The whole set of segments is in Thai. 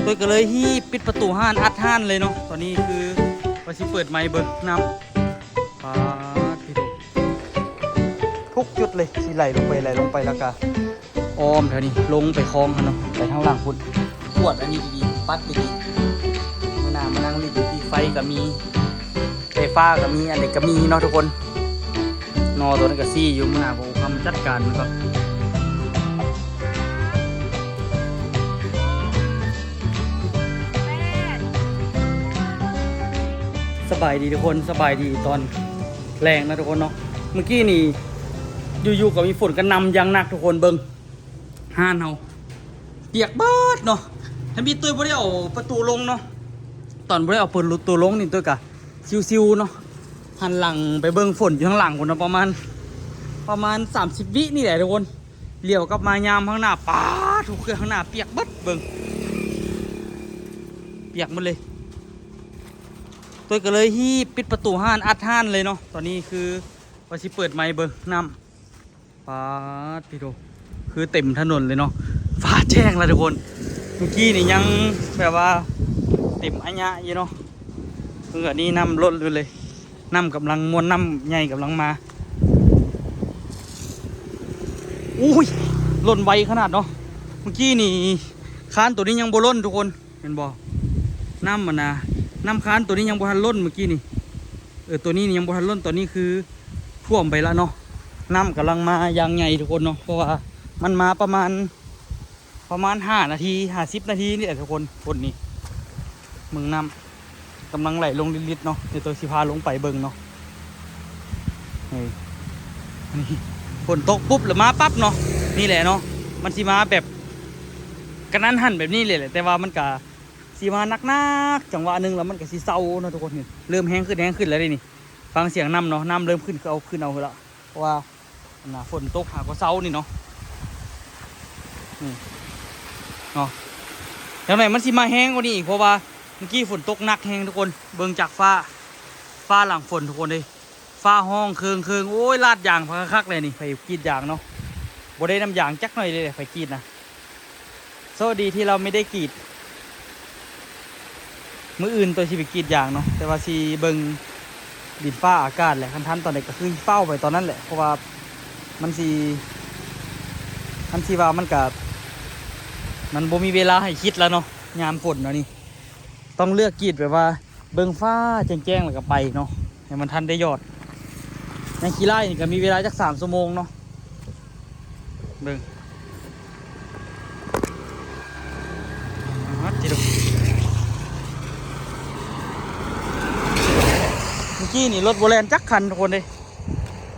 ตัวก็เลยฮีบปิดประตูห้านอัดห้านเลยเนาะตอนนี้คือว่าสิเปิดไมค์เบิกน้ำปาที่ดูทุกจุดเลยสิไหลลงไปแล้วก็อ้อมแถวนี้ลงไปคลองกันเนาะไปทางหลังพุ่นปวดอันนี้ดีๆปัดดีๆมานั่งรีดดีไฟก็มีไฟฟ้าก็มีอันเด็กก็มีเนาะทุกคนนอตัวนั้นก็ซี่อยู่มาผมทำจัดการมันก็สบายดีทุกคนสบายดีตอนแรงนะทุกคนเนาะเมื่อกี้นี่อยู่ๆก็มีฝนกระนำอย่างหนักทุกคนเบิ้งห้านเฮาเปียกบ้าดเนาะถ้ามีตัวบ่ได้เอาประตูลงเนาะตอนบ่ได้เอาประตูลงนี่ตัวกะซิวๆเนาะหันหลังไปเบิ้งฝนอยู่ข้างหลังคนเนาะประมาณ30 วินี่แหละทุกคนเลี้ยวกลับมายามข้างหน้าป้าทุกเครื่องข้างหน้าเปียกบัดเบิ้งเปียกหมดเลยตัวก็เลยฮีบปิดประตูห้านอัดห้านเลยเนาะตอนนี้คือว่าสิเปิดไมค์เบิ้งน้ำป้าที่ดูคือเต็มถนนเลยเนาะฟ้าแจ้งแล้วทุกคนเมื่อกี้นี่ยังแบบว่าเต็มอัญญะอยู่เนาะเมื่อนี้น้ำลดเลยน้ำกำลังมวลน้ำใหญ่กำลังมาอุ้ยล้นไวขนาดเนาะเมื่อกี้นี่ค้านตัวนี้ยังโบล้นทุกคนเห็นบ่น้ำมันนะน้ำค้านตัวนี้ยังโบทันล้นเมื่อกี้นี่ตัวนี้ยังโบทันล้นตัวนี้คือท่วมไปแล้วเนาะน้ำกำลังมาอย่างใหญ่ทุกคนเนาะเพราะว่ามันมาประมาณ5 นาที50 นาทีนี่แหละทุกคนฝนนี่เมืองน้ำกำลังไหลลงลิดๆเนาะเดี๋ยวตัวสิพาลงไปเบิ่งเนาะนี่ฝนตกปุ๊บหรือมาปั๊บเนาะนี่แหละเนาะมันสิมาแบบกระนั้นหันแบบนี้เลยแหละแต่ว่ามันกะสิมานักจังหวะหนึ่งแล้วมันกะสิเศร้าเนาะทุกคนเห็นเริ่มแห้งขึ้นแล้วนี่ฟังเสียงน้ำเนาะน้ำเริ่มขึ้นเอาแล้วเพราะว่าฝนตกหากว่าเศร้านี่เนาะเนาะแล้วไหนมันสิมาแห้งกว่านี้อีกเพราะว่าเมื่อกี้ฝนตกหนักแห้งทุกคนเบิ่งจากฟ้าหลังฝนทุกคนเลยฟ้าห้องเคืองโอ้ยลาดยางพักคักเลยนี่ไปกรีดยางเนาะบ่ได้น้ำยางจักหน่อยเลยไปกรีดนะโชคดีที่เราไม่ได้กรีดมื้ออื่นตัวสิไปกรีดยางเนาะแต่ว่าสิเบิ่งดินฟ้าอากาศแหละทันตอนไหนก็คือเฝ้าไปตอนนั้นแหละเพราะว่ามันสิว่ามันบ่มีเวลาให้คิดแล้วเนาะยามฝนเนาะนี่ต้องเลือกกรีดแบบว่าเบิ่งฟ้าแจ้งๆแล้วก็ไปเนาะให้มันทันได้ยอดในขี้ไร่นี่ก็มีเวลาจัก3 ชั่วโมงเนาะเบิ่งจิดูเมื่อกี้นี่รถโบราณจักคันทุกคนเลย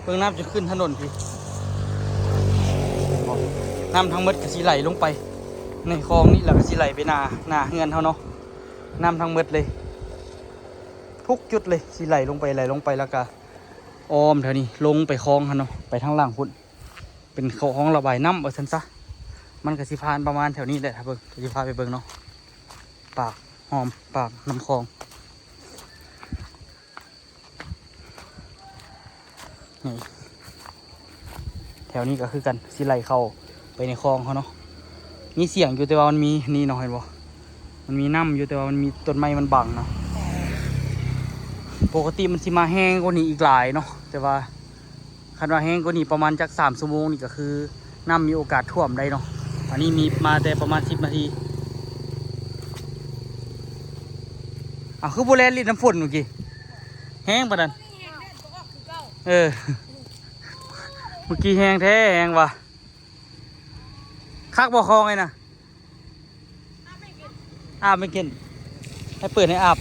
เบิ่งน้ำจะขึ้นถนนพี่น้ำทั้งหมดก็สิไหลลงไปในคลองนี่แล้วก็สิไหลไปหน้าเฮือนเขาเนาะน้ำทั้งหมดเลยทุกจุดเลยสิไหลลงไปแล้วก็อ้อมแถวนี้ลงไปคลองเขาเนาะไปทางล่างพุ่นเป็นคลองระบายน้ำซันซะมันก็สิพานประมาณแถวนี้แหละครับเบิ่งสิพาไปเบิ่งเนาะปากหอมปากน้ำคลองนี่แถวนี้ก็คือกันสิไหลเข้าไปในคลองเขาเนาะมีเสียงอยู่แต่ว่ามันมีนี่เนาะเห็นบ่มันมีน้ำอยู่แต่ว่ามันมีต้นไม้มันบังเนาะปกติมันสิมาแห้งกว่านี้อีกหลายเนาะแต่ว่าคันว่าแห้งกว่านี้ประมาณจาก3 ชั่วโมงนี่ก็คือน้ำมีโอกาสท่วมได้เนาะอันนี้มีมาแต่ประมาณ10 นาทีคือโบแลนลิดน้ำฝนเมื่อกี้แห้งปะนั่นเมื่อกี้แห้งแท้แห้งว่ะคักบ่อคลองไงนะอาบไม่กินให้เปิดให้อาบ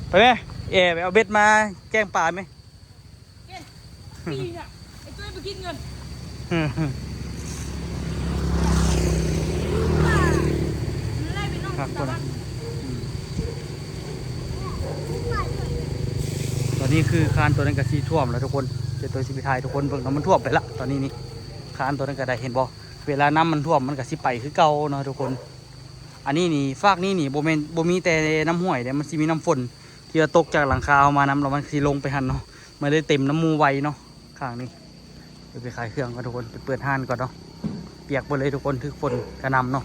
ไปไหมไปเอาเบ็ดมาแกล้งปลาไหมกินปีน่ะไอ้ตัวไปกินเงินครับคนตอนนี้คือคานตัวนั้นกับซีท่วมแล้วทุกคนเจอตัวซีพิไทยทุกคนเบิ่งน้ำมันท่วมไปละตอนนี้นี่คานตัวนั้นก็ได้เห็นบ่เวลาน้ำมันท่วมมันก็สิไปคือเก่าเนาะทุกคนอันนี้นี่ฟากนี่นี่บ่มีแต่น้ำห้วยแต่มันสิมีน้ำฝนที่จะตกจากหลังคาเอามาน้ำแล้วมันสิลงไปหันเนาะมันได้เต็มน้ำมูไวเนาะข้างนี้ไปขายเครื่องกันทุกคนไปเปิดห้านก่อนเนาะ เปียกหมดเลยทุกคนถึกฝนกระหน่ำเนาะ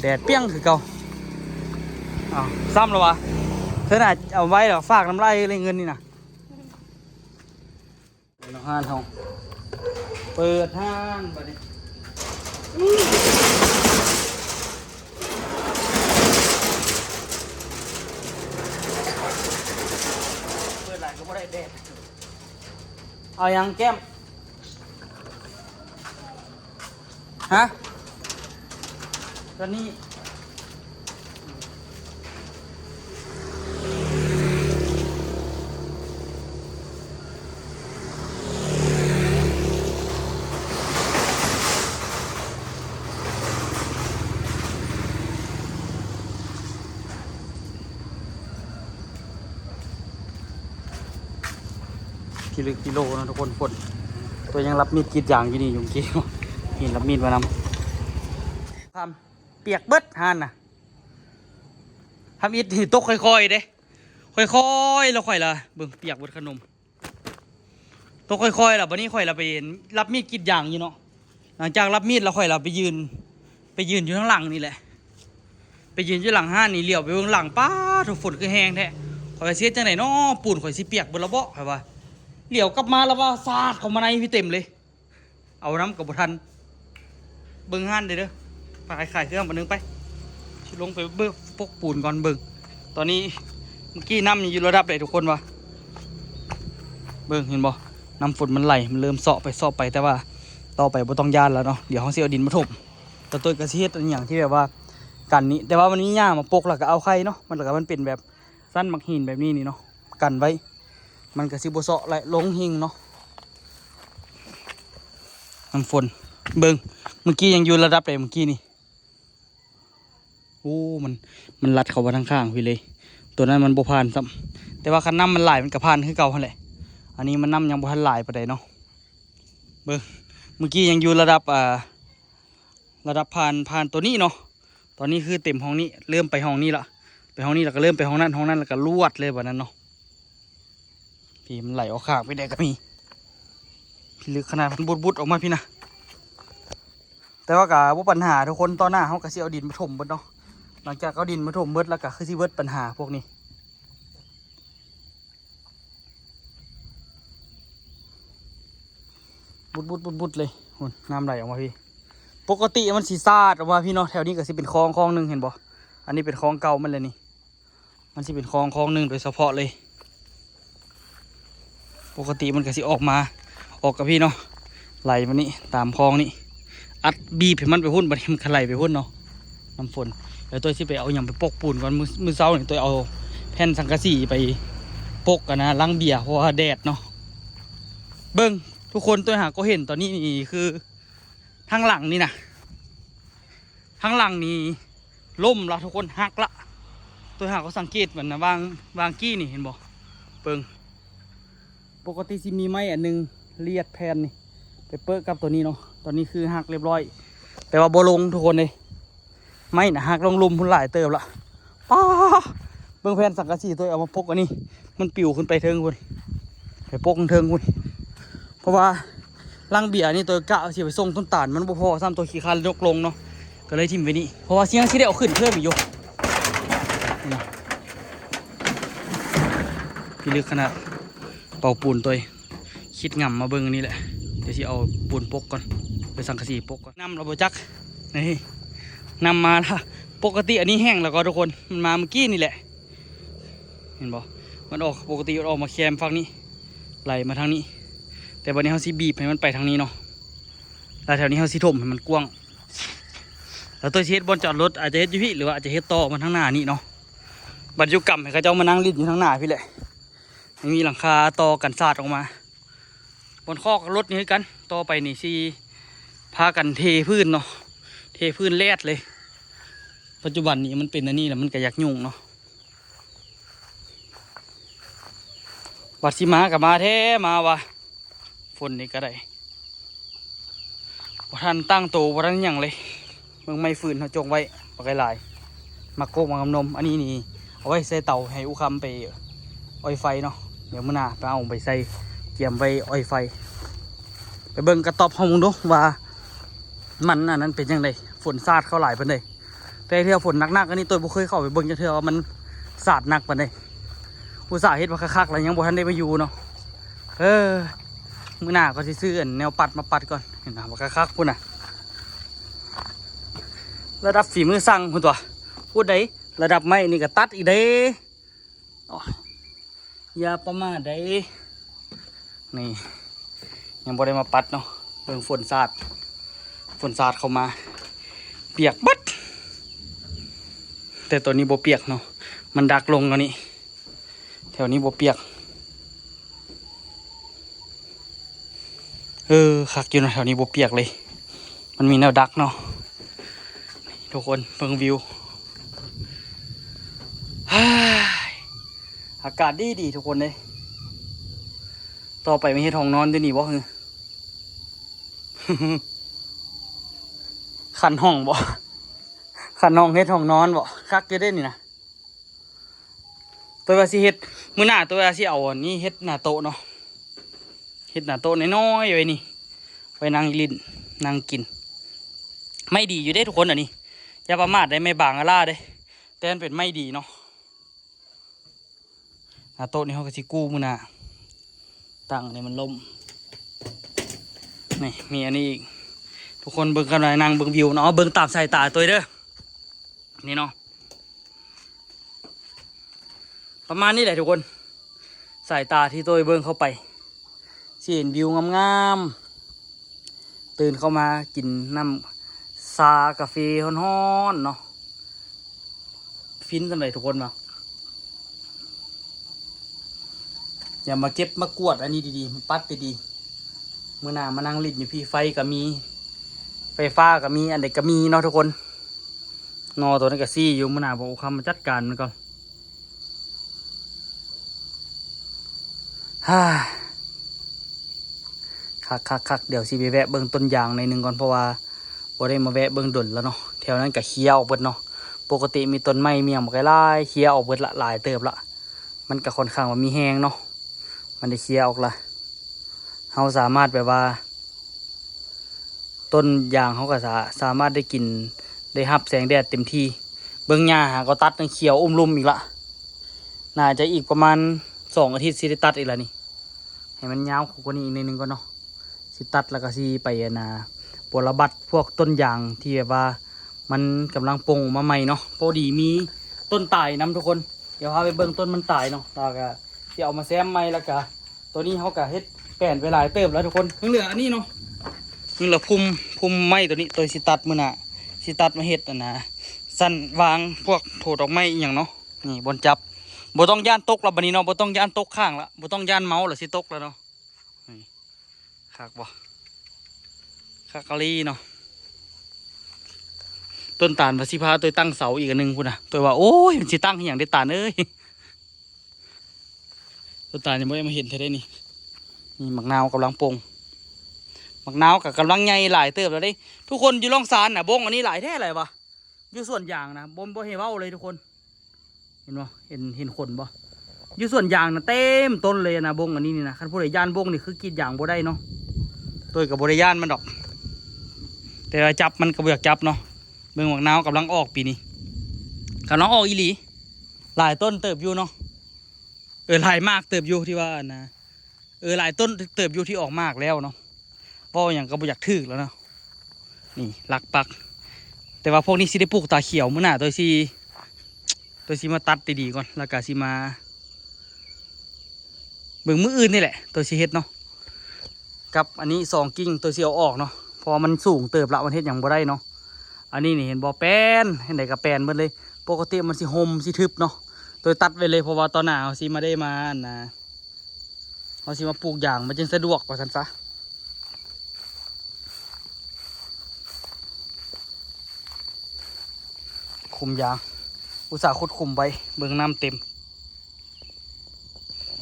แดดเปรี้ยงคือเก่าอ้าวซ้ำแล้ววะเธอน่ะเอาไว้หรอฝากน้ำลายอะไรเงินนี่นะห้านทองเปิดห้านบัดนี้เปิดหลายก็บ่ได้แดดเอายังแก้มฮะตอนนี้กิโลนะทุกคนฝนตัวยังรับมีดกรีดยางอยู่นี่ยุงกี้เห็นรับมีดมานำทำเปียกเบิดหานน่ะทำอิดนี่ตกค่อยๆเด้ค่อยๆแล้วค่อยละเบิ่งเปียกเบิดขนมตกค่อยๆแล้ววันนี้ค่อยละไปรับมีดกรีดยางอยู่เนาะหลังจากรับมีดแล้วค่อยละไปยืนอยู่ข้างหลังนี่แหละไปยืนอยู่หลังห้านนี่เลี้ยวไปเบิ่งหลังป้าถูกฝนคือแห้งแท้ข่อยเสียจังไหนเนาะปูนข่อยสิเปียกเบิดละบ่ข่อยว่าเหลียวกลับมาแล้วว่าสาดเข้ามาในพี่เต็มเลยเอาน้ำกับบุทันเบิ่งห้านเด้อไปขายเครื่องมานึงไปลงไปเบิ่งพกปูนก่อนเบิ่งตอนนี้เมื่อกี้น้ำอยู่ระดับไหนทุกคนวะเบิ่งเห็นบ่น้ำฝนมันไหลมันเริ่มเซาะไปแต่ว่าต่อไปบ่ต้องยานแล้วเนาะเดี๋ยวเขาเสียดินมาถมแต่ตัวกระเทียดอย่างที่แบบว่ากันนี้แต่ว่ามันมีหญ้ามาปกแล้วก็เอาไข่เนาะมันแล้วก็มันเป็นแบบสั้นมักหินแบบนี้นี่เนาะกันไว้มันก็สิบ่เซาะไหลลงหิงเนาะน้ำฝนเบิ่งเมื่อกี้ยังอยู่ระดับไหนเมื่อกี้นี่โอ้มันลัดเข้ามาทางข้างพี่เลยตัวนั้นมันบ่ผ่านซ้ำแต่ว่าคันน้ำมันไหลมันก็ผ่านคือเก่าหั่นแหละอันนี้มันน้ำยังบ่ทันไหลปานใดเนาะเบิ่งเมื่อกี้ยังอยู่ระดับผ่านตัวนี้เนาะตอนนี้คือเต็มห้องนี้เริ่มไปห้องนี้ละไปห้องนี้แล้วก็เริ่มไปห้องนั้นแล้วก็ลวดเลยแบบนั้นเนาะพี่มันไหลออกข้างไปได้ก็มีพี่ลึกขนาดมันบุดออกมาพี่นะแต่ว่ากับว่าปัญหาทุกคนตอนหน้าเขาก็สิเอาดินมาถมเบิดเนาะหลังจากเอาดินมาถมเบิดแล้วก็คือสิเบิดปัญหาพวกนี้บุดเลยน้ำไหลออกมาพี่ปกติมันสีซาดออกมาพี่เนาะแถวนี้ก็สิเป็นคลองหนึ่งเห็นบ่อันนี้เป็นคลองเก่ามันเลยนี่มันสิเป็นคลองหนึ่งโดยเฉพาะเลยปกติมันก็สิออกกับพี่เนาะไหลมานี่ตามคลองนี่อัดบีบให้มันไปหุ่นบัดนี้มันไหลไปหุ่นเนาะน้ำฝนเดี๋ยวตัวที่ไปเอาอย่างไปปกปูนก่อนมือเช้าเนี่ยตัวเอาแผ่นสังกะสีไปปกกันนะล้างเบียร์เพราะว่าแดดเนาะเบิ้งทุกคนตัวหาก็เห็นตอนนี้นี่คือทางหลังนี่นะทางหลังนี่ล่มละทุกคนหักละตัวหาก็สังเกตเหมือนนะวางกี้นี่เห็นบ่เบิ้งปกติสิมีไม้อันนึงเลียดแผ่นนี่ไปเปิดกับตัวนี้เนาะตอนนี้คือหักเรียบร้อยแต่ว่าโบลงทุกคนเลยไม่นะหักลงลุมพุ่นหลายเติบละป้าเบื้องแผ่นสังกะสีตัวเอามาปกอันนี้มันปิวขึ้นไปเทิงคุณไปปกเทิงคุณเพราะว่าลังเบียร์นี่ตัวกะเอาเสียไปส่งต้นตาลมันบ่พอซ้ำตัวขี้คันยกลงเนาะก็เลยทิมไปนี่เพราะว่าเสียงที่ได้เอาขึ้นเพิ่มอีกอยู่พี่ลึกขนาดเป่าปูนตัวคิดง่ำมาเบิ้งอันนี้แหละเดี๋ยวสิเอาปูนปกก่อนไปสังกะสีปกก่อนน้ำเราบจักนี่นำมาละปกติอันนี้แห้งแล้วก็ทุกคนมันมาเมื่อกี้นี่แหละเห็นบ่มันออกปกติมันออกมาแคมฝั่งนี้ไหลมาทางนี้แต่วันนี้เขาสิบีบให้มันไปทางนี้เนาะแล้วแถวนี้เขาสิถมให้มันกว้างแล้วตัวเฮ็ดบนจอดรถอาจจะเฮ็ดอยู่พี่หรือว่าอาจจะเฮ็ดต่อมันทางหน้านี่เนาะบรรจุกรรมให้เขาเจ้ามานั่งลิ้นอยู่ทางหน้าพี่แหละไม่มีหลังคาต่อกันสาดออกมาบนคอกรถนี้กันต่อไปนี่สิพากันเทพื้นเนาะเทพื้นแรดเลยปัจจุบันนี้มันเป็นอันนี้แหละมันก็อยากยุ่งเนาะวัดสิมากับมาแท้มาวะฝนนี่ก็ได้บ่ทันตั้งโตบ่ทันหยังเลยเมืองไม่ฝืนเขาจงไว้ปากหลายมาโกกมากำนมอันนี้นี่เอาไว้ใส่เตาให้อุคำไปอ้อยไฟเนาะเดี๋ยวมื้อหน้าไปเอาไปใส่เกี่ยมไว้อ้อยไฟไปเบิ่งกระต๊อบห้องมึงดูว่า มันอันนั้นเป็นยังไงฝนสาดเข้าหลายปานใดแต่เที่ยวฝนหนักๆอันนี้ตัวบ่เคยเข้าไปเบิ่งจักเทื่อว่ามันสาดหนักปานใดอุตส่าห์เฮ็ดมาคักๆแล้วยังบ่ทันได้มาอยู่เนาะมื้อหน้าก็สิซื้อแนวปัดมาปัดก่อนเห็นบ่ว่าคักๆพุ่นน่ะระดับฝีมือสั่งพุ่นตัวพูดได้ระดับไม้นี่ก็ตัดอีกเด้อย่าประมาทได้นี่ยังบ่ได้มาปัดเนาะเบิ่งฝนสาดเข้ามาเปียกบัดแต่ตัวนี้บ่เปียกเนาะมันดักลงแล้วนี่แถวนี้บ่เปียกคักอยู่นะแถวนี้บ่เปียกเลยมันมีแนวดักเนาะทุกคนเบิ่งวิวอากาศดีทุกคนเลยต่อไปไม่ใช่ท้องนอนด้วยนี่บ่คือขันห้องบ่ขันห้องเฮ็ดห้องนอนบ่คักจะได้นี่นะตัวว่าสิเฮ็ดมื้อหน้าตัวว่าสิเอาอันนี้เฮ็ดหน้าโต๊ะเนาะเฮ็ดหน้าโต๊ะน้อยๆไว้นี่ไว้นั่งลิ้นนั่งกินไม่ดีอยู่ได้ทุกคนอันนี้อย่าประมาทได้ไม่บางอะล่าได้แต่มันเป็นไม่ดีเนาะหน้าโต๊ะนี่เขาก็สิกู้มื้อหน้าตั้งนี่มันล่มนี่มีอันนี้อีกทุกคนเบิ่งกันหน่อยนั่งเบิ่งวิวเนาะเบิ่งตามสายตาตัวเด้อนี่เนาะประมาณนี้แหละทุกคนสายตาที่ตัวเบิ่งเข้าไปสิเห็นวิวงามๆตื่นเข้ามากินน้ำชากาแฟฮ้อนๆเนาะฟินจังเลยทุกคนมาอย่ามาเก็บมากวดอันนี้ดีๆมาปัดดีๆเมื่อหน้ามานั่งลิ้นอยู่พี่ไฟก็มีไฟฟ้าก็มีอันเด็กก็มีเนาะทุกคนนอตัวนั้นก็ซี่อยู่เมื่อหน้าบอกคำมาจัดการมันก่อนคักเดี๋ยวสิไปแวะเบิ่งต้นยางในหนึ่งก่อนเพราะว่าบ่ได้มาแวะเบิ่งดนแล้วเนาะแถวนั้นก็เคี้ยวออกเบิดเนาะปกติมีต้นไม้เมียงบ่ไกลายเคี้ยวออกเบิดละหลายเติบละมันก็ค่อนข้างว่ามีแห้งเนาะมันได้เคี้ยวออกละเฮาสามารถแบบว่าต้นยางเขาก็สามารถได้กินได้รับแสงแดดเต็มที่เบิ่งหญ้าหาก็ตัดเขียวลุ่มอีกละน่าจะอีกประมาณ2 อาทิตย์สิได้ตัดอีกแล้วนี่ให้มันยาวกว่านี้อีกนิดนึงก็เนาะสิตัดแล้วก็สิไปปรบัดพวกต้นยางที่แบบว่ามันกำลังปงมาใหม่เนาะพอดีมีต้นตายนำทุกคนเดี๋ยวพาไปเบิ่งต้นมันตายเนาะแล้วก็สิเอามาแซมใหม่แล้วก็ตัวนี้เขาก็เฮ็ดแป้นไปหลายเติบแล้วทุกคนเหลืออันนี้เนาะนี่แหละพุ่มไม้ตัวนี้ตัวสิตัดมื้อน่ะสิตัดมาเฮ็ดนะสั้นวางพวกโถดอกไม้อีหยังเนาะนี่บนจับบ่ต้องย่านตกแล้วบัดนี้เนาะบ่ต้องย่านตกข้างละบ่ต้องย่านเมาแล้วสิตกแล้วเนาะนี่คักบ่คักกะลีเนาะต้นตาลว่าสิพาตัวตั้งเสาอีกอันนึงพุ่นน่ะตัวว่าโอ้ยมันสิตั้งอีหยังได้ตาลเอ้ยต้นตาลยังบ่ได้มาเห็นเท่าได้นี่มะนาวกำลังปงมะนาวกับกำลังใหญ่หลายเติบแล้วได้ทุกคนอยู่ล่องซานน่ะบงอันนี้หลายแท้เลยวะอยู่ส่วนยางนะบ่เห็นเว้าเลยทุกคนเห็นบ่เห็นคนบ่อยู่ส่วนยางนะเต็มต้นเลยนะบงอันนี้นี่นะคันผู้ใดย่านบงนี่คือกรีดยางบ่ได้เนาะตัวกับบ่ได้ย่านมันดอกแต่ว่าจับมันก็บ่อยากจับเนาะเบิ่งมะนาวกำลังออกปีนี้กำลังออกอีหลีหลายต้นเติบอยู่เนาะหลายมากเติบอยู่ที่ว่านะหลายต้นเติบอยู่ที่ออกมากแล้วเนาะเพราะอย่างก็บ่อยากถือแล้วเนาะนี่หลักปักแต่ว่าพวกนี้สิได้ปลูกตาเขียวมื้อหน้าตัวสิมาตัดดีๆก่อนแล้วก็สิมาเบิ่งมื้ออื่นนี่แหละตัวสิเฮ็ดเนาะกับอันนี้2 กิ่งตัวสิเอาออกเนาะพอมันสูงเติบละมันเฮ็ดหยังบ่ได้เนาะอันนี้นี่เห็นบ่แป้นเห็นได้ก็แป้นเบิดเลยปกติมันสิห่มสิทึบเนาะตัวตัดไว้เลยเพราะว่าตอนหน้าเฮาสิมาได้มาเฮาสิมาปลูกยางมันจึงสะดวกกว่าซั่นซะคุมยางอุตส่าห์ขุดคุมไปเบิ่งน้ำเต็ม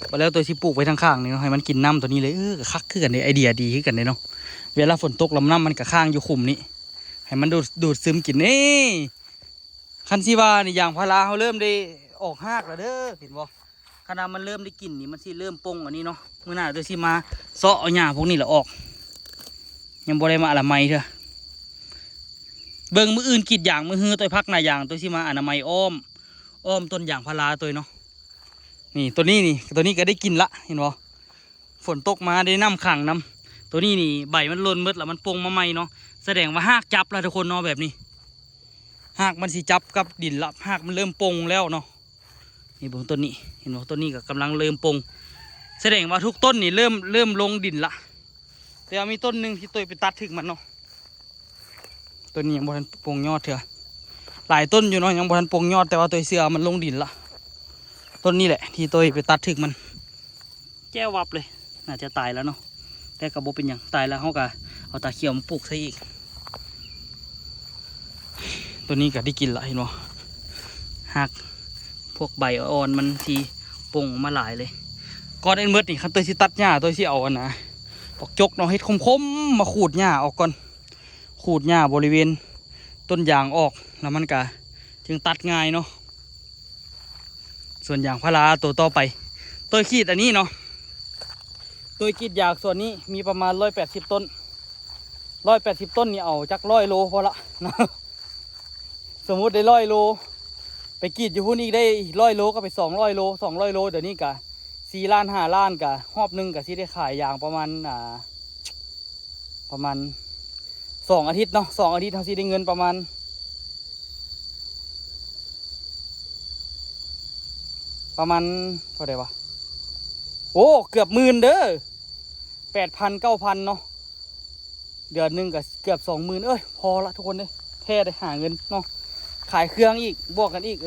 พอแล้วตัวที่ปลูกไว้ทางข้างนี่เนาะให้มันกินน้ำตัวนี้เลยคักขึ้นกันเลยไอเดียดีขึ้นกันเลยเนาะเวลาฝนตกลำน้ำมันกับข้างอยู่คุมนี้ให้มันดูดซึมกินนี่คันซีวานี่ยางพาราเขาเริ่มได้ออกหากแล้วเด้อเห็นบ่ขนาดมันเริ่มได้กลิ่นนี่มันสิเริ่มปงอันนี้เนาะเมื่อหน้าตัวสิมาเซาะเอาหญ้าพวกนี้แหละออกยังบ่ได้มาอะไรใหม่เถอะ เบิ่งมืออื่นกรีดยางมือฮือตัวพักหน้ายางตัวที่มาอนามัยอ้อมต้นยางพาราตัวเนาะนี่ตัวนี้ก็ได้กินละเห็นบ่ฝนตกมาได้น้ำขังน้ำตัวนี้นี่ใบมันหล่นมืดแล้วมันปงมาใหม่เนาะแสดงว่าหากจับแล้วทุกคนเนาะแบบนี้หากมันสิจับกับดินละหากมันเริ่มปงแล้วเนาะนี่เบิ่งต้นนี้เห็นบ่ต้นนี้ก็กำลังเริ่มปงแสดงว่าทุกต้นนี่เริ่มลงดินละแต่มีต้นหนึ่งที่ตัวไปตัดถึงมันเนาะต้นนี้ยังบ่ทันปงยอดเถอะหลายต้นอยู่เนาะยังบ่ทันปงยอดแต่ว่าตัวเสือมันลงดินละต้นนี้แหละที่ตัวไปตัดถึงมันแจ้วับเลยน่าจะตายแล้วเนาะแต่กระบอกเป็นอย่างตายแล้วเขาก็เอาตาเขียวมาปลูกซะอีกตัวนี้ก็ได้กินละเห็นบ่หักพวกใบอ่อนมันทีปงมาหลายเลยก่อนเอ็นเมิดนี่คันตัวที่ตัดหญ้าตัวที่เอาอันนะปอกจกเนาะเฮ็ดคมๆมาขูดหญ้าออกก่อนขูดหญ้าบริเวณต้นยางออกแล้วมันก็จึงตัดง่ายเนาะส่วนยางพาราตัวต่อไปตัวขีดอันนี้เนาะตัวขีดยางส่วนนี้มีประมาณ180 ต้น180 ต้นนี่เอาจัก100 โลพอละนะสมมุติได้100 โลไปกรีดอยู่พุ่นอีกได้100 โลก็ไป200 โล200 โลเดี๋ยวนี้กะ4 ล้าน5 ล้านกะรอบนึงกะสิได้ขายยางประมาณ2 อาทิตย์เนาะ2 อาทิตย์เขาสิได้เงินประมาณเท่าไหร่วะโอ้เกือบ10,000เด้อ8,000 9,000เนาะเดือนหนึ่งก็เกือบ20,000เอ้ยพอละทุกคนเลยแท้ได้หาเงินเนาะขายเครื่องอีกบวกกันอีก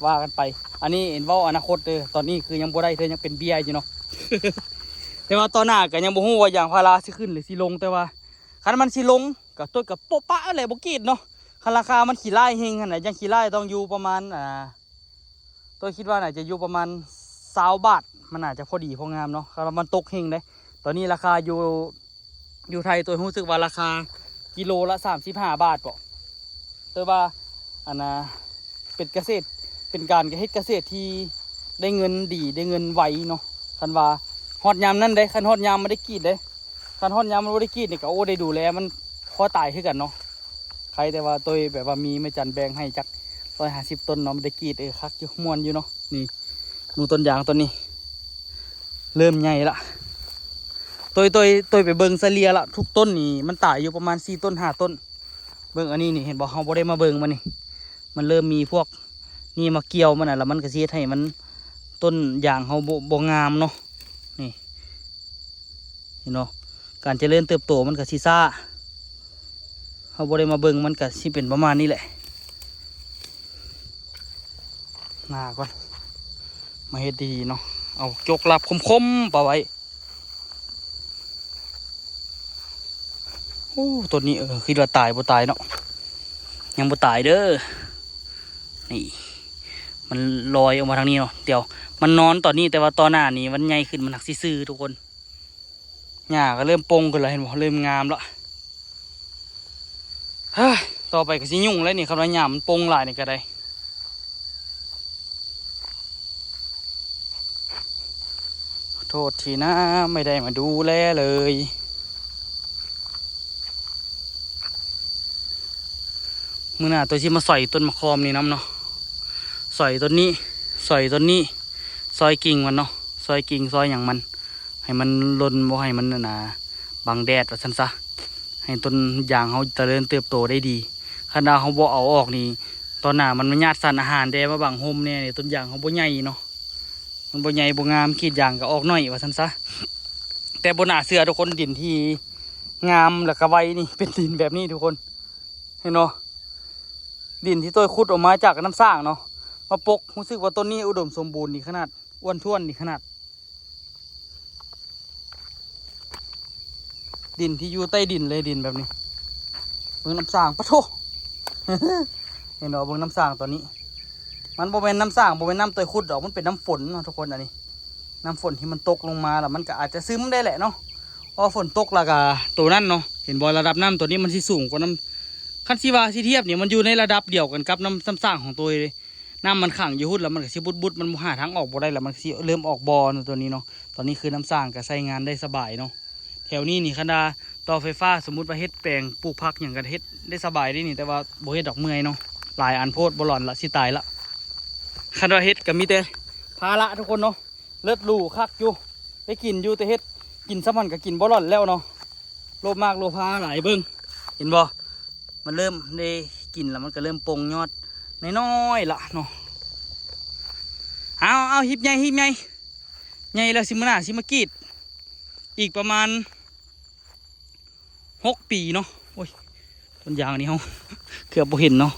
ว่ากันไปอันนี้เห็นว่าอนาคตตอนนี้คือยังบ่ได้เธอยังเป็นเบี้ยอยู่เนาะ แต่ว่าตอนหน้าก็ยังบ่ฮู้ว่าอย่างพาราสิขึ้นหรือสิลงแต่ว่าคันมันสิลงกับต้นกับโป๊ะปะอะไรบ่กีดเนาะคันราคามันขี้ไล่เฮงขนาดยังขี้ไล่ต้องอยู่ประมาณตัวคิดว่าน่าจะอยู่ประมาณ20 บาทมันอาจจะพอดีพองามเนาะคันมันตกเฮงเลยตอนนี้ราคาอยู่ไทยตัวรู้สึกว่าราคากิโลละ35 บาทป่ะแต่ว่าอันน่ะเป็นเกษตรเป็นการเฮ็ดเกษตรที่ได้เงินดีได้เงินไวเนาะคันว่าฮอดยามนั่นได้คันฮอดยามมันได้กรีดได้คันฮอดยามมันบ่ได้กรีดนี่ก็โอ้ได้ดูแลมันพอตายคือกันเนาะใครแต่ว่าตัวแบบว่ามีไม่จันแบ่งให้จัก150 ต้นเนาะมันได้กรีดคักอยู่ม่วนอยู่เนาะนี่ดูต้นยางต้นนี้เริ่มใหญ่ละตัวไปเบิ่งเฉลี่ยละทุกต้นนี่มันตายอยู่ประมาณ4 ต้น 5 ต้นเบิ่งอันนี้นี่เห็นบอกเขาบ่ได้มาเบิ่งมันนี่มันเริ่มมีพวกนี่มาเกี่ยวมันแล้วมันก็สิให้มันต้นยางเขาบ่งามเนาะนี่เห็นเนาะการเจริญเติบโตมันก็สิซ่าเขาบ่ได้มาเบิ่งมันก็สิเป็นประมาณนี้แหละหน้าก่อนมาเฮ็ดดีเนาะเอาจกลับคมๆปะไว้โอ้ต้นนี้คิดว่าตายบ่ตายเนาะยังบ่ตายเด้อนี่มันลอยออกมาทางนี้เนาะเดี๋ยวมันนอนตอนนี้แต่ว่าตอนหน้านี้มันใหญ่ขึ้นมันหักซื่อทุกคนหญ้าก็เริ่มปงกันแล้วเห็นบ่เริ่มงามแล้วต่อไปก็สิยุ่งแล้วนี่คำว่าหญ้ามันปงหลายนี่ก็ได้โทษทีนะไม่ได้มาดูแลเลยมื้อหน้าตัวที่มาสอยต้นมะขามนี่น้ำเนาะสอยต้นนี้ซอยกิ่งมันเนาะซอยกิ่งซอยอย่างมันให้มันล้นบ่ให้มันบังแดดว่าซั่นซะให้ต้นยางเขาเจริญเติบโตได้ดีขณะเขาบ่เอาออกนี่ตอนหน้ามันญาติสารอาหารแดมาบังโฮมเนี่ยต้นยางเขาบ่ใหญ่เนาะมันบ่ใหญ่บ่งามขีดยางก็ออกน้อยว่าซั่นซะแต่บ่น่าเชื่อทุกคนดินที่งามแล้วก็ไวนี่เป็นดินแบบนี้ทุกคนเห็นเนาะดินที่ต้อยขุดออกมาจากน้ำสร้างเนาะมาปกรู้สึกว่าต้นนี้อุดมสมบูรณ์นี่ขนาดอ้วนท้วนนี่ขนาดดินที่อยู่ใต้ดินเลยดินแบบนี้เบิ่งน้ำสร้างปะโถ เห็นเนาะเบิ่งน้ำสร้างตัวนี้มันบ่เป็นน้ำสร้างบ่เป็นน้ำต้อยขุดดอกมันเป็นน้ำฝนเนาะทุกคนอันนี้น้ำฝนที่มันตกลงมาแล้วมันก็อาจจะซึมได้แหละเนาะพอฝนตกแล้วก็ตัวนั้นเนาะเห็นบ่ระดับน้ำตัวนี้มันสิสูงกว่าน้ำคันสิว่าสิเทียบเนี่ยมันอยู่ในระดับเดียวกันกับน้ำสร้างของตัวเลยน้ำมันขังอยู่หุ่นแล้วมันก็สิบุดมันหาทางออกบ่ได้แล้วมันสิเริ่มออกบ่อตัวนี้เนาะตอนนี้คือน้ำสร้างก็ใช้งานได้สบายเนาะแถวนี้นี่คณะ ต่อไฟฟ้าสมมุติว่าเฮ็ดแปลงปลูกผักอย่างกันเฮ็ดได้สบายได้นี่แต่ว่าบ่เฮ็ดดอกเมื่อยเนาะหลายอันโพดบ่หลอนละสิตายละคันว่าเฮ็ดก็มีแต่ภาระทุกคนเนาะเลิศลู่คักอยู่ได้กินอยู่แต่เฮ็ดกินสมันก็กินบ่หลอนแล้วเนาะโลภมากโลภาหลายเบิ่งเห็นบ่มันเริ่มได้กินแล้วมันก็เริ่มปงยอดน้อยๆละเนาะเอาหิบใหญ่แล้วสิมื้อหน้าสิมากรีดอีกประมาณ6 ปีเนาะโอ้ยต้นยางนี่เฮาเกือบบ่เห็นเนาะ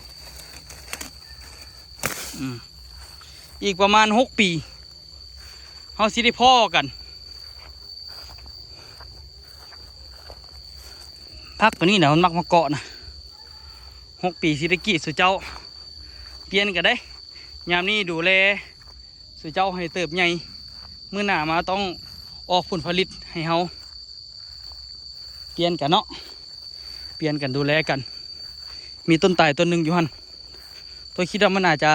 อีกประมาณ6 ปีเฮาสิได้พ่อกันพักตัวนี้นะมันมักมาเกาะนะ6 ปีสิได้กรีดสู่เจ้าเปลี่ยนกันได้ยามนี้ดูแลสู่เจ้าให้เติบใหญ่มื้อหน้ามาต้องออกผลผลิตให้เฮาเปลี่ยนกันเนาะเปลี่ยนกันดูแลกันมีต้นตายต้นหนึ่งอยู่หันตัวคิดว่ามันอาจจะ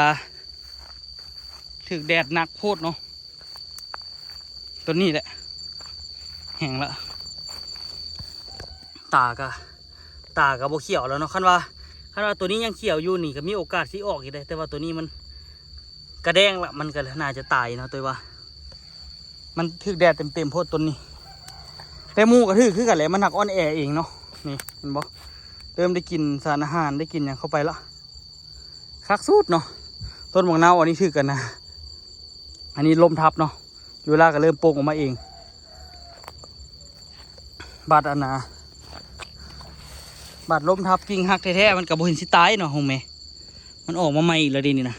ถึกแดดหนักโพดเนาะต้นนี้แหละแห้งละตาก็บ่เขียวแล้วเนาะคันว่าตัวนี้ยังเขียวอยู่นี่ก็มีโอกาสสิออกอีกได้แต่ว่าตัวนี้มันกระแดงละมันก็น่าจะตายเนาะตัวว่ามันถึกแดดเต็มโพดต้นนี้แต่หมูก็คือกันแหละมันหักอ่อนแอเองเนาะนี่เห็นบ่เริ่มได้กินสารอาหารได้กินอย่างเข้าไปละคักสูดเนาะต้นบางนาวอันนี้ถือกันนะอันนี้ลมทับเนาะอยู่เวลาก็เริ่มโป่งออกมาเองบาดอันนะบาดลมทับกิ่งหักแท้ๆมันกับบ่เห็นสิตายเนาะโฮแม่มันออกมาใหม่อีกแล้วดินี่นะ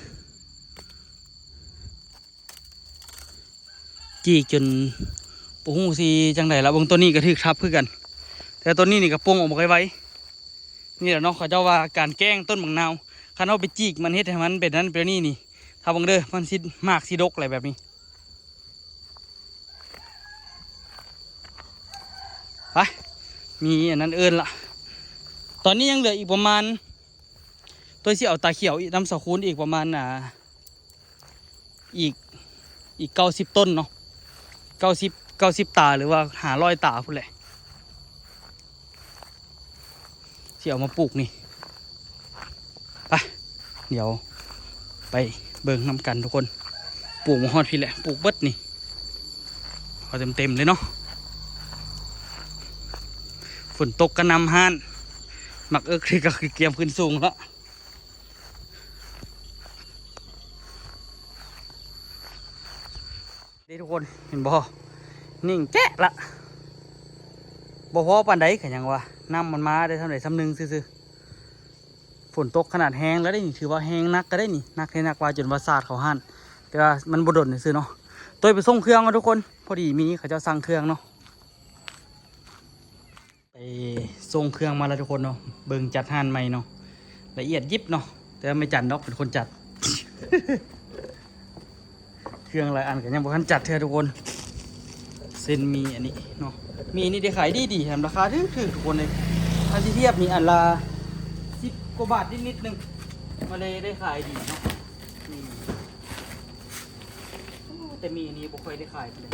จีจนปูหูซีจังไดละบางต้นนี้ก็ถือทับเพื่อกันแต่ต้นนี้นี่ก็โป่งออกมาไว้นี่แหละเนาะเขาเจ้าว่าการแกล้งต้นบางนาวคันเอาไปจีกมันเฮ็ดให้มันเป็นนั้นเป็นนี่ถ้าบังเด้อมันสิมากสิดกอะไรแบบนี้ไปมีอันนั้นเอิญละตอนนี้ยังเหลืออีกประมาณตัวที่เอาตาเขียวอีกน้ำสคูลอีกประมาณอีก90 ต้นเนาะ90ตาหรือว่า500 ตาพูดแหละที่เอามาปลูกนี่ไปเดี๋ยวไปเบิ่งน้ำกันทุกคนปลูกมาฮอดพี่แหละปลูกเบิดนี่เอาเต็มเลยเนาะฝนตกกระนำห้านหมักคือก็เกียมขึ้นสูงแล้วนี่ทุกคนเห็นบ่นิ่งแจ๊ะละบ่พอปานใดก็ยังว่าน้ำมันมาได้เท่าไหร่ซ้ำหนึ่งซื่อฝนตกขนาดแห้งแล้วได้นี่ถือว่าแห้งนักก็ได้นี่นักให้นักว่าจนว่าสาดเขาห้านแต่ว่ามันบ่ดนซื่อเนาะตัวไปส่งเครื่องมาทุกคนพอดีมีเขาจะสั่งเครื่องเนาะไปส่งเครื่องมาแล้วทุกคนเนาะเบิ่งจัดห้านใหม่เนาะละเอียดยิบเนาะแต่ไม่จัดเนาะเป็นคนจัด เครื่องหลายอันก็ยังบ่ทันจัดเท่าทุกคนเส้นมีอันนี้เนาะมีนี่ได้ขายดีแถมราคาถูกทุกคนเลยถ้าที่เทียบมีอันละ10 กว่าบาทนิดนึงมาเลยได้ขายดีเนาะแต่มีอันนี้บ่ค่อยได้ขายเลย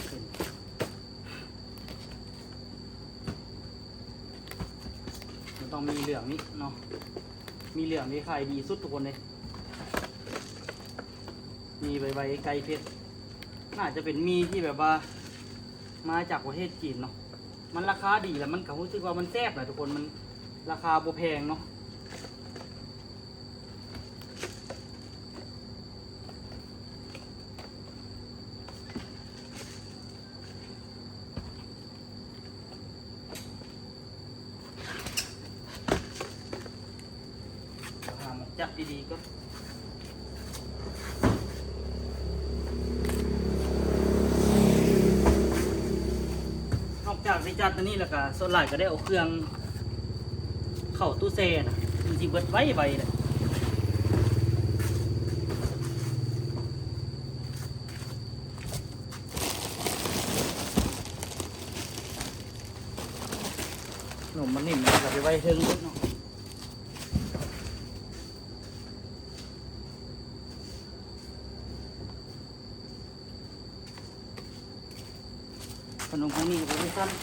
มันต้องมีเหลืองนี่เนาะมีเหลืองได้ขายดีสุดทุกคนเลยมีใบไก่เพชรน่าจะเป็นมีที่แบบว่ามาจากประเทศจีนเนาะมันราคาดีแล้วมันก็รู้สึกว่ามันแซ่บแหละทุกคนมันราคาบ่แพงเนาะจับดีๆก็นอกจากได้จัดตัวนี้แล้วก็ส่วนหลายก็ได้เอาเครื่องเข้าตู้แช่นะมันสิเบิดไว้เลยหนุ่มมันนิ่มมันก็ไปไว้ถึงเนาะขนมพวกนี้ก็ไปซ้ำ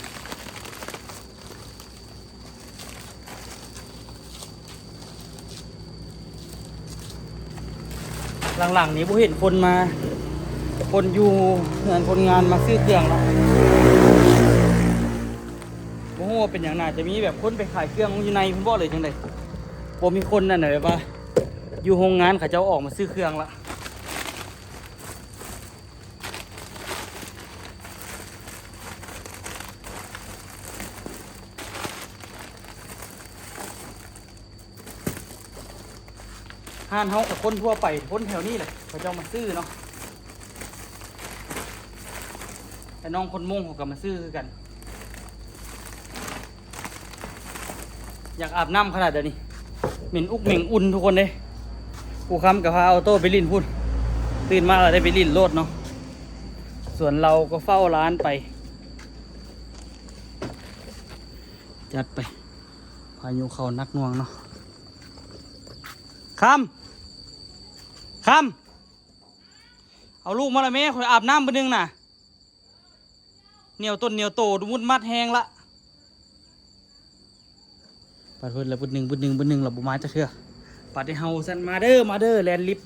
หลังๆนี้บ่เห็นคนมาคนอยู่งานคนงานมาซื้อเครื่องแล้วโอ้โหเป็นอย่างน่าจะมีแบบคนไปขายเครื่องอยู่ในพุ่นบ่เลยจังได๋บ่มีคนนั่นน่ะแบบว่าอยู่โรงงานเขาเจ้าออกมาซื้อเครื่องละห้านเฮากับคนทั่วไปคนแถวนี้แหละเขาเจ้ามาซื้อเนาะแต่น้องคนมุ่งเขาก็มาซื้อกันอยากอาบน้ำขนาดเดี๋ยวนี้เหม็นอุกเหม็นอุ่นทุกคนเลยกูค้ำกับพาเอาโต้ไปลิ้นพูดตื่นมาเราได้ไปลิ้นโลดเนาะส่วนเราก็เฝ้าร้านไปจัดไปพายุเขานักหน่วงเนาะค้ำเอาลูกมาละแม่คอยอาบน้ำไปนึงน่ะเหนียวต้นเหนียวโตดูมุดมัดแห้งละปัดเพิ่นละบุดหนึ่งเราบุมาจะเชื่อปัดให้เฮาสันมาเด้อแลนลิฟ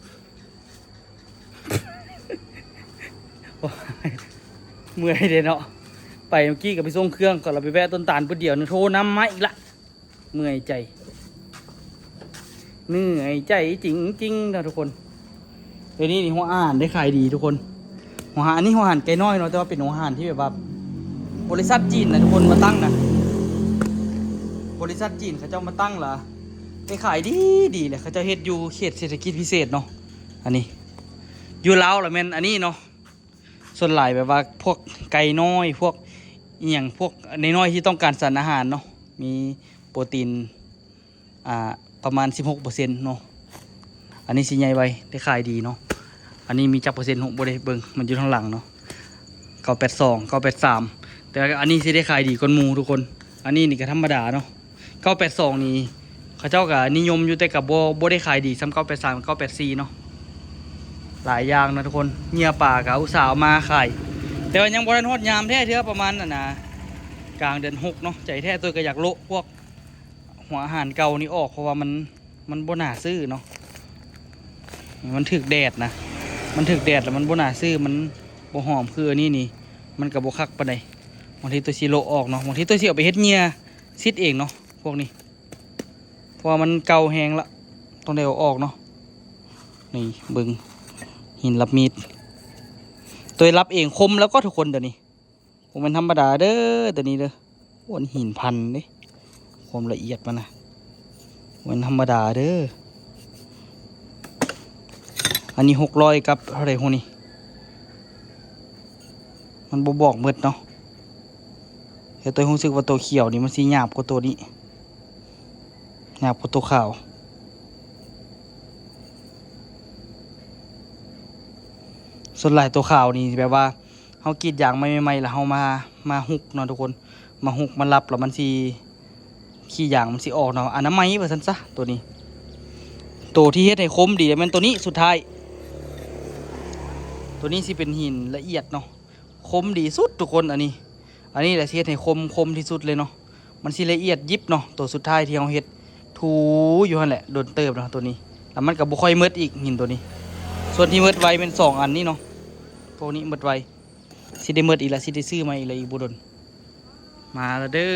เมื่อยเด้เนาะไปเมื่อกี้กับไปส่งเครื่องก่อนเราไปแวะต้นตาลปุ๊บเดียวนึงโทรน้ำมาอีกละเมื่อยใจเหนื่อยใจจริงๆนะทุกคนเดี๋ยวนี้นี่หัวอาหารได้ขายดีทุกคนหัวอาหารนี่หัวอาหารไก่น้อยเนาะแต่ว่าเป็นหัวอาหารที่แบบว่าบริษัทจีนนะทุกคนมาตั้งนะบริษัทจีนเขาเจ้ามาตั้งล่ะได้ขายดีเลยเขาเจ้าเฮ็ดอยู่เขตเศรษฐกิจพิเศษเนาะอันนี้อยู่ลาวละแม่นอันนี้เนาะส่วนหลายแบบว่าพวกไก่น้อยพวกอย่างพวกน้อยๆที่ต้องการสารอาหารเนาะมีโปรตีนประมาณ 16% เนาะอันนี้สิใหญ่ไว้ได้ขายดีเนาะอันนี้มีจักเปอร์เซ็นต์ของบ่ได้เบิ่งมันอยู่ข้างหลังเนาะ982 983แต่อันนี้สิได้ขายดีกว่าหมู่ทุกคนอันนี้นี่ก็ธรรมดาเนาะ982นี่เขาเจ้าก็นิยมอยู่แต่กับบ่ได้ขายดีซ้ำ983 984เนาะหลายอย่างนะทุกคนเงียป่าก็อุตส่าห์เอามาขายแต่ว่ายังบ่ทันฮอดยามแท้เทื่อประมาณน่ะนะกลางเดือน6เนาะใจแท้ตัวก็อยากโละพวกหัวอาหารเก่านี่ออกเพราะว่ามันบ่น่าซื้อเนาะมันถึกแดดนะมันถึกแดดแล้วมันบ่น่าซื้อมันบ่หอมคืออันนี้นี่มันก็บ่คักปานใดบางทีตัวสิโละออกเนาะบางทีตัวสิเอาไปเฮ็ดเงียซิดเองเนาะพวกนี้เพราะว่ามันเก่าแห้งละต้องได้เอาออกเนาะนี่เบิ่งหินรับมีดตัวรับเองคมแล้วก็ทุกคนเดี๋ยวนี้ผมเป็นธรรมดาเด้อตัวนี้เด้อโอ้หินพันเด้ความละเอียดมันนะมันธรรมดาเด้ออันนี้600กับเท่าไหร่พวกนี้มันบ่บอกหมดเนาะแต่ตัวรู้สึกว่าตัวเขียวนี่มันสิหยาบกว่าตัวนี้หยาบกว่าตัวขาวส่วนหลายตัวขาวนี่แบบว่าเฮากรีดยางใหม่ๆแล้วเฮามาหุกเนาะทุกคนมาหุกมารับแล้วมันสิขี้ยางมันสิออกเนาะอันนั้นไม้ว่าซั่นซะตัวนี้ตัวที่เฮ็ดให้คมดีมันตัวนี้สุดท้ายตัวนี้สิเป็นหินละเอียดเนาะคมดีสุดทุกคนอันนี้แหละสิเฮ็ดให้คมที่สุดเลยเนาะมันสิละเอียดยิบเนาะตัวสุดท้ายที่เฮาเฮ็ดถูอยู่หั่นแหละโดนเติบเนาะตัวนี้แล้วมันก็บ่ค่อยมืดอีกหินตัวนี้ส่วนที่มืดไวเป็น2อันนี้เนาะพวกนี้มืดไวสิได้มืดอีกแล้วสิได้ซื้อมาอีกแล้วอีกบ่ดนมาแล้วเด้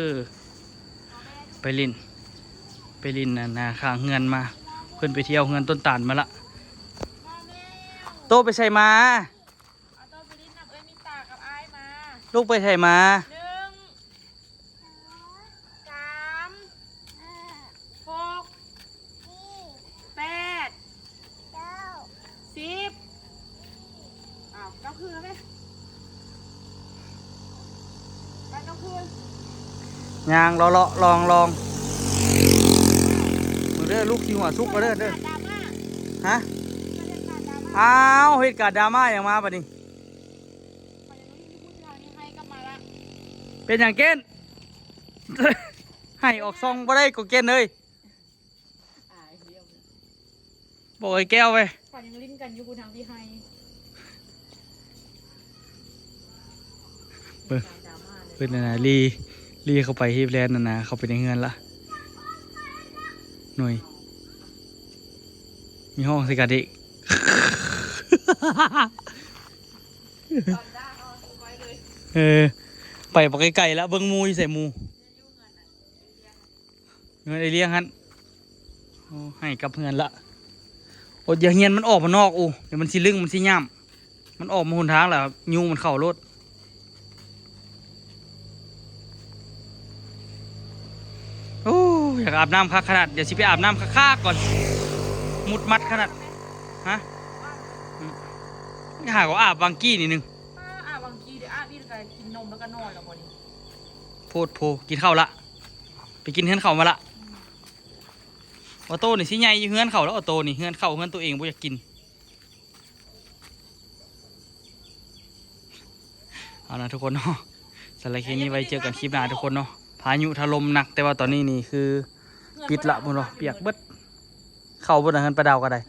อไปลินนาข้างเฮือนมาเพิ่นไปเที่ยวเฮือนต้นตาลมาละโตไปใส่มาเอาตัวไปลิ้นน้ำมีตากับไอ้มาลูกไปใส่มา1 3 6 8 10อ้าว9คืนแล้วไหมไป9คืนยางเลาะลองมือเด้อลูกชิวหัวซุกมาเด้อฮะอ้าวเหตุการณ์ดราม่าอย่างมาปะนี่เป็นอย่างเก้น ให้ออกซองบ่ได้ก็เก้นเลยบอกไอ้แก้วไปฝันยังลิ้นกันอยู่กูทางที่ให้เพิ่นนะลีเข้าไปที่แลนด์นะเข้าไปในเฮือนละหน่วยมีห้องสิกาเด็ก ตอนด้าเขาไว้เลย ไปปไกลๆแล้วเบิ้งหมูอยู่ใส่หมูเงินไอเลี้ยงฮันโอ้ให้กับเงินละโอ้ยอย่าเฮียนมันออกมานอกโอ้เดี๋ยวมันสิลึงมันสิย่ำมันออกมาหนทางแล้วยุงมันเข้ารถโอ้อยากอาบน้ำคักขนาดเดี๋ยวสิไปอาบน้ำคักๆก่อนมุดมัดขนาดฮะหาก็อาบบางกี้นิดนึง บางทีเดี๋ยวอีกก็กินนมแล้วก็นอนแล้วบ่นี่ โพดโพกินข้าวละไปกินเฮือนเขามาละออโต้นี่สิใหญ่อยู่เฮือนเขาแล้วออโต้นี่เฮือนเขาเฮือนตัวเองบ่อยากกินเอานะทุกคนเนาะสำหรับคลิปนี้ไว้เจอกันคลิปหน้าทุกคนเนาะพายุถล่มหนักแต่ว่าตอนนี้นี่คือปิดละพุ่นเนาะเปียกเบิดเข้าบนเฮือนปลาดาวก็ได้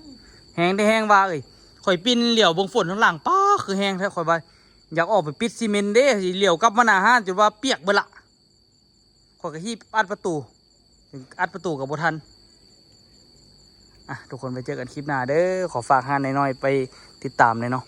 แห้งได้แห้งว่าเอ้ยข่อยปินเหลี่ยวเบงฝนข้างหลังป้าคือแห้งแท้ข่อยว่าอยากออกไปปิดซีเมนต์เด้สิเหลี่ยวกลับมาหน้าห้านจนว่าเปียกเบิดละข่อยก็ฮีบอัดประตูถึงอัดประตูกับบ่ทันทุกคนไปเจอกันคลิปหน้าเด้อขอฝากห้านน้อยๆไปติดตามเลยเนาะ